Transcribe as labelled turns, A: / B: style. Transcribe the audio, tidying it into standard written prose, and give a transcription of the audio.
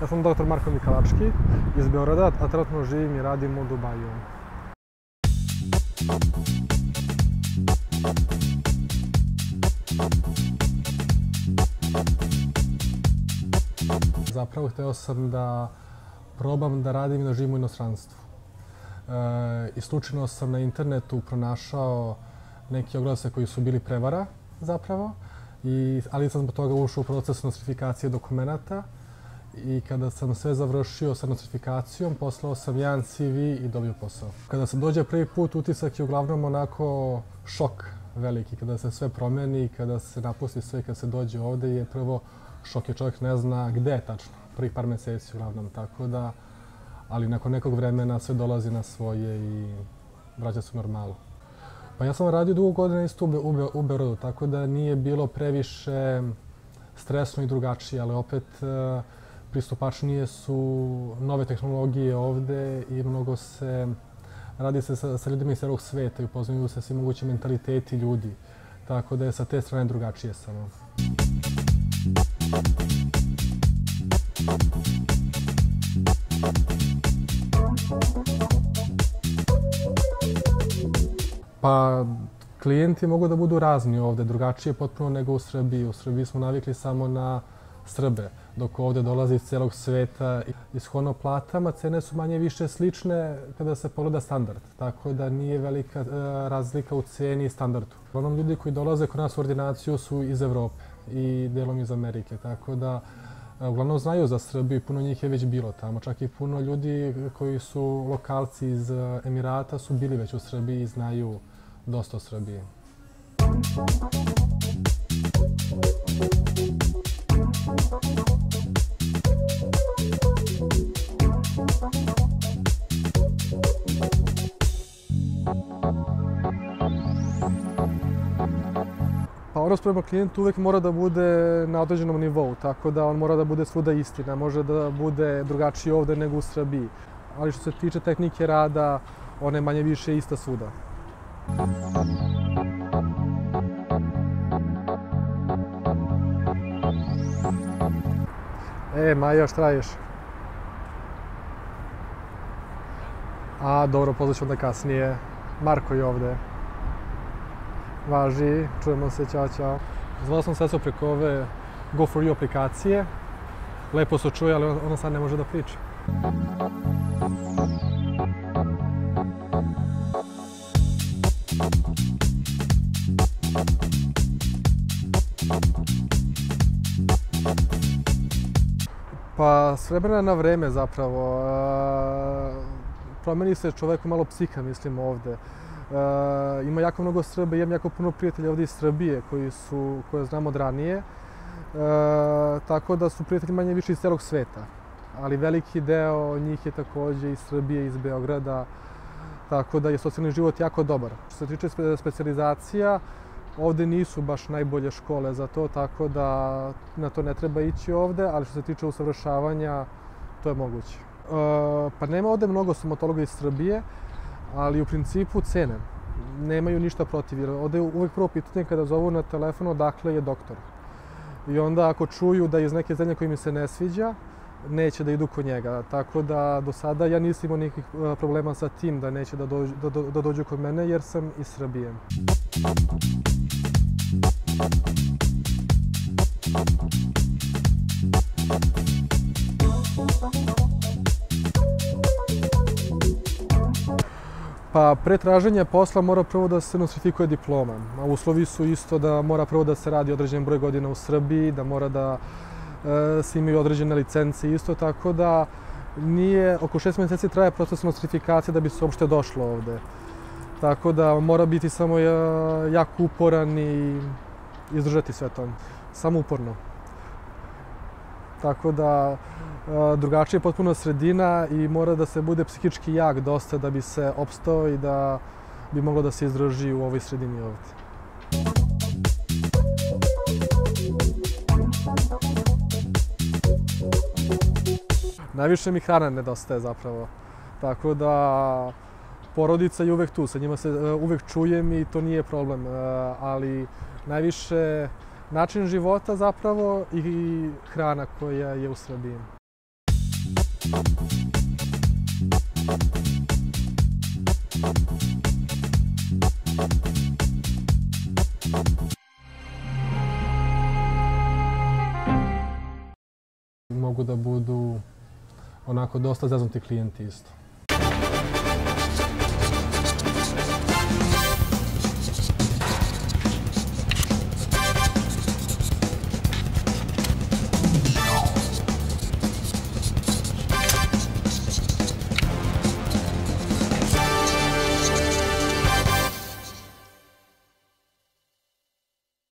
A: Ja sam dr. Marko Mikalački iz Beograda, a trenutno živim i radim u Dubaju. Zapravo hteo sam da probam da radim i da živim u inostranstvu. I slučajno sam na internetu pronašao neke oglase koji su bili prevara zapravo, ali sam zbog toga ušao u proces nostrifikacije dokumenata i kada sam sve završio sa nostrifikacijom, poslao sam jedan CV i dobio posao. Kada se dođe prvi put, utisak je uglavnom onako šok veliki. Kada se sve promeni, kada se napusti sve, kada se dođe ovde, je prvo šok je čovjek ne zna gde je tačno. Prvih par meseci uglavnom, tako da, ali nakon nekog vremena sve dolazi na svoje i vraća se u normalu. Pa ja sam radio dugo godina isto u Beogradu, tako da nije bilo previše stresno i drugačije, ali opet pristupačnije su nove tehnologije ovde i mnogo se radi se sa ljudima iz celog sveta i upoznaju se svi mogući mentaliteti ljudi, tako da je sa te strane drugačije samo. Pa, klijenti mogu da budu razni ovde, drugačije potpuno nego u Srbiji. U Srbiji smo navikli samo na Srbe, dok ovde dolazi iz celog sveta. Ishodno platama, cene su manje više slične kada se pogleda standard, tako da nije velika razlika u ceni i standardu. Uglavnom ljudi koji dolaze kod nas u ordinaciju su iz Evrope i delom iz Amerike, tako da uglavnom znaju za Srbiju i puno njih je već bilo tamo. Čak i puno ljudi koji su lokalci iz Emirata su bili već u Srbiji i znaju dosta o Srbiji. Pa odnos prema klijentu uvek mora da bude na određenom nivou, tako da on mora da bude svuda istina. Može da bude drugačiji ovde nego u Srbiji. Ali što se tiče tehnike rada, ona je manje više ista svuda. Maja, šta radiš? Dobro, pozvat onda kasnije. Marko je ovde. Važi, čujemo se, ćao, ćao. Zvao sam Seso preko ove Go4U aplikacije. Lepo se čuje, ali ona sad ne može da priča. Pa, s vremena na vreme zapravo. Promeni se čoveku malo psiha, mislim, ovde. Ima jako mnogo Srba, imam jako puno prijatelja ovde iz Srbije koje znam od ranije. Tako da su prijatelji manje više iz celog sveta. Ali veliki deo njih je takođe iz Srbije, iz Beograda. Tako da je socijalni život jako dobar. Što se tiče specijalizacija, ovde nisu baš najbolje škole za to, tako da na to ne treba ići ovde, ali što se tiče usavršavanja, to je moguće. Pa nema ovde mnogo stomatologa iz Srbije, ali u principu cene. Nemaju ništa protiv, jer ovde je uvek prvo pitanje kada zovu na telefon odakle je doktor. I onda ako čuju da je iz neke zemlje koja mi se ne sviđa, neće da idu kod njega. Tako da do sada ja nisam imao nikakvih problema sa tim da neće da dođu kod mene jer sam iz Srbije. Pa pre traženja posla mora prvo da se nostrifikuje diploma. A uslovi su isto da mora prvo da se radi određen broj godina u Srbiji, da mora da se imaju određene licence isto, tako da oko 6 meseci traje proces nostrifikacije da bi se uopšte došlo ovde. Tako da mora biti samo jako uporan i izdržati sve to. Samo uporno. Tako da drugačija je potpuno sredina i mora da se bude psihički jak dosta da bi se opstao i da bi moglo da se izdrži u ovoj sredini ovde. Najviše mi hrana nedostaje zapravo. Tako da porodica je uvek tu, sa njima se uvek čujem i to nije problem. Ali najviše način života zapravo i hrana koja je u Srbiji. Mogu da budu onako dosta zeznuti klijenti isto.